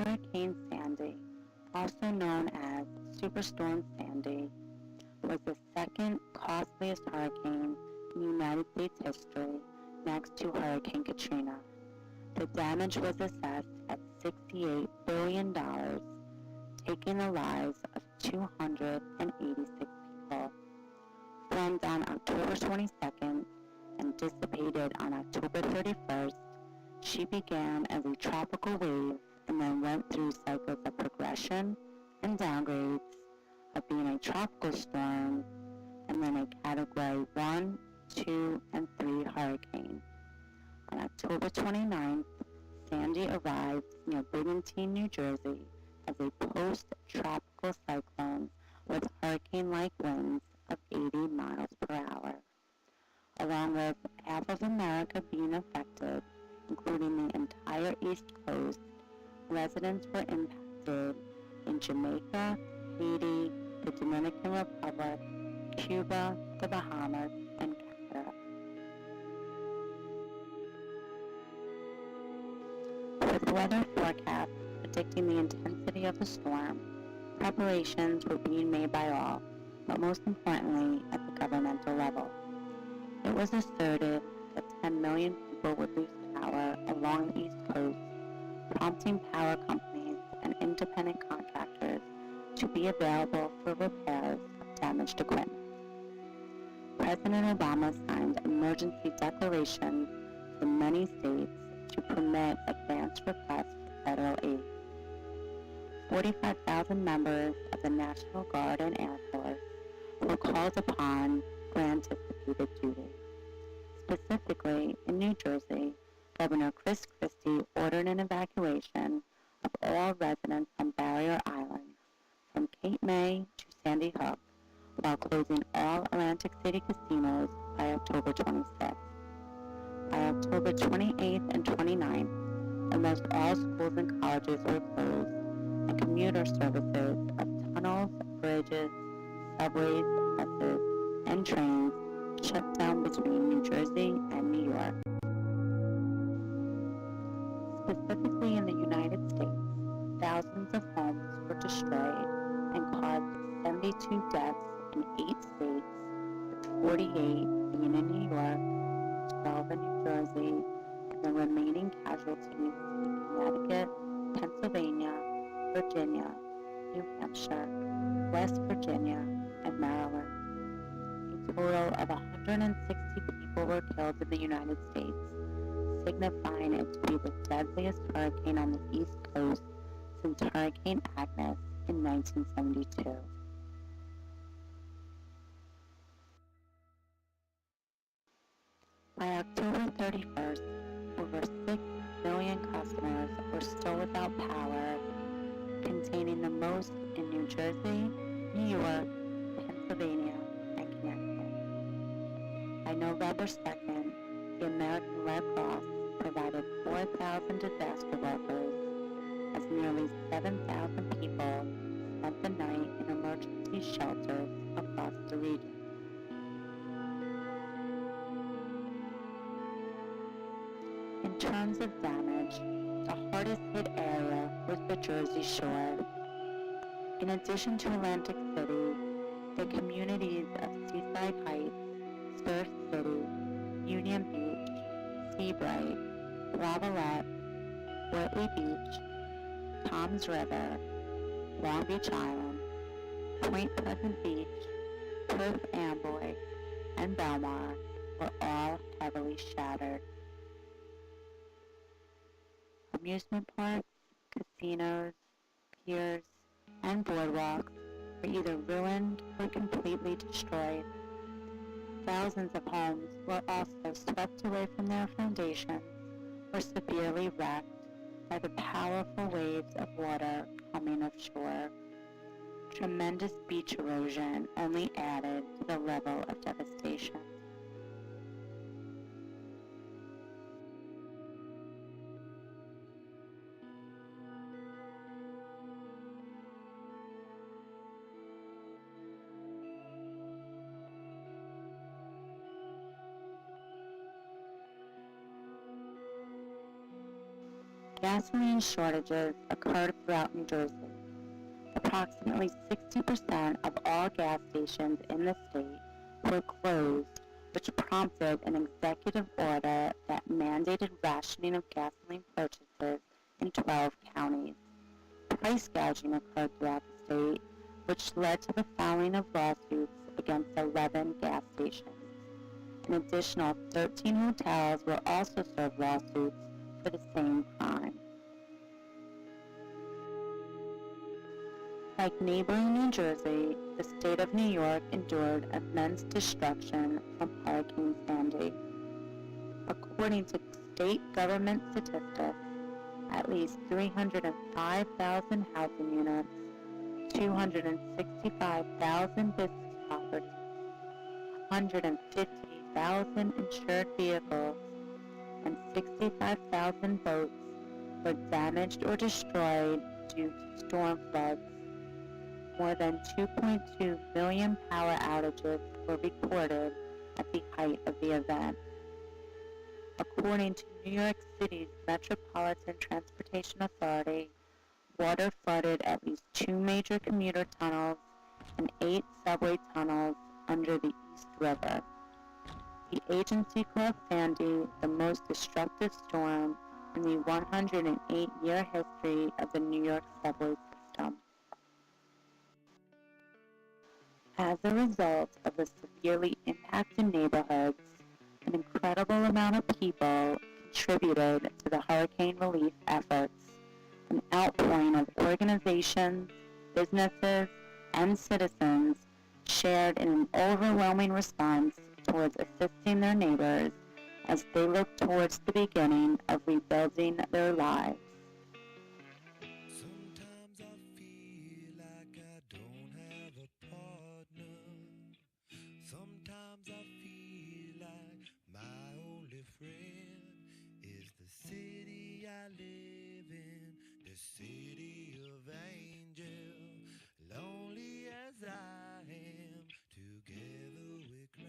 Hurricane Sandy, also known as Superstorm Sandy, was the second costliest hurricane in United States history next to Hurricane Katrina. The damage was assessed at $68 billion, taking the lives of 286 people. Formed on October 22nd and dissipated on October 31st, she began as a tropical wave and then went through cycles of progression and downgrades of being a tropical storm and then a Category 1, 2, and 3 hurricane. On October 29th, Sandy arrived near Brigantine, New Jersey as a post-tropical cyclone with hurricane-like winds of 80 miles per hour. Along with half of America being affected, including the entire East Coast, residents were impacted in Jamaica, Haiti, the Dominican Republic, Cuba, the Bahamas, and Canada. With weather forecasts predicting the intensity of the storm, preparations were being made by all, but most importantly at the governmental level. It was asserted that 10 million people would lose power along the East Coast, prompting power companies and independent contractors to be available for repairs of damaged equipment. President Obama signed emergency declarations for many states to permit advance requests for federal aid. 45,000 members of the National Guard and Air Force were called upon for anticipated duty. Specifically, in New Jersey, Governor Chris Christie ordered an evacuation of all residents on Barrier Island, from Cape May to Sandy Hook, while closing all Atlantic City casinos by October 26th. By October 28th and 29th, almost all schools and colleges were closed, and commuter services of tunnels, bridges, subways, buses, and trains shut down between New Jersey and New York. Specifically in the United States, thousands of homes were destroyed and caused 72 deaths in 8 states, with 48 being in New York, 12 in New Jersey, and the remaining casualties in Connecticut, Pennsylvania, Virginia, New Hampshire, West Virginia, and Maryland. A total of 160 people were killed in the United States, signifying it to be the deadliest hurricane on the East Coast since Hurricane Agnes in 1972. By October 31st, over 6 million customers were still without power, containing the most in New Jersey, New York, Pennsylvania, and Connecticut. By November 2nd, the American Red Cross provided 4,000 disaster workers as nearly 7,000 people spent the night in emergency shelters across the region. In terms of damage, the hardest hit area was the Jersey Shore. In addition to Atlantic City, the communities of Seaside Heights, Surf City, Union Beach, Seabright, Lavallette, Whitley Beach, Toms River, Long Beach Island, Point Pleasant Beach, Perth Amboy, and Belmar were all heavily shattered. Amusement parks, casinos, piers, and boardwalks were either ruined or completely destroyed. Thousands of homes were also swept away from their foundations or severely wrecked by the powerful waves of water coming ashore. Tremendous beach erosion only added to the level of devastation. Gasoline shortages occurred throughout New Jersey. Approximately 60% of all gas stations in the state were closed, which prompted an executive order that mandated rationing of gasoline purchases in 12 counties. Price gouging occurred throughout the state, which led to the filing of lawsuits against 11 gas stations. An additional 13 hotels were also served lawsuits for the same crime. Like neighboring New Jersey, the state of New York endured immense destruction from Hurricane Sandy. According to state government statistics, at least 305,000 housing units, 265,000 business properties, 150,000 insured vehicles, and 65,000 boats were damaged or destroyed due to storm floods. More than 2.2 million power outages were recorded at the height of the event. According to New York City's Metropolitan Transportation Authority, water flooded at least 2 major commuter tunnels and 8 subway tunnels under the East River. The agency called Sandy the most destructive storm in the 108-year history of the New York subway system. As a result of the severely impacted neighborhoods, an incredible amount of people contributed to the hurricane relief efforts. An outpouring of organizations, businesses, and citizens shared in an overwhelming response towards assisting their neighbors as they look towards the beginning of rebuilding their lives. Sometimes I feel like I don't have a partner. Sometimes I feel like my only friend is the city I live in, the city of angels. Lonely as I am, together we cry.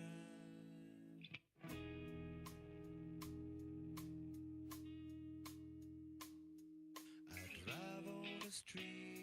I drive on the street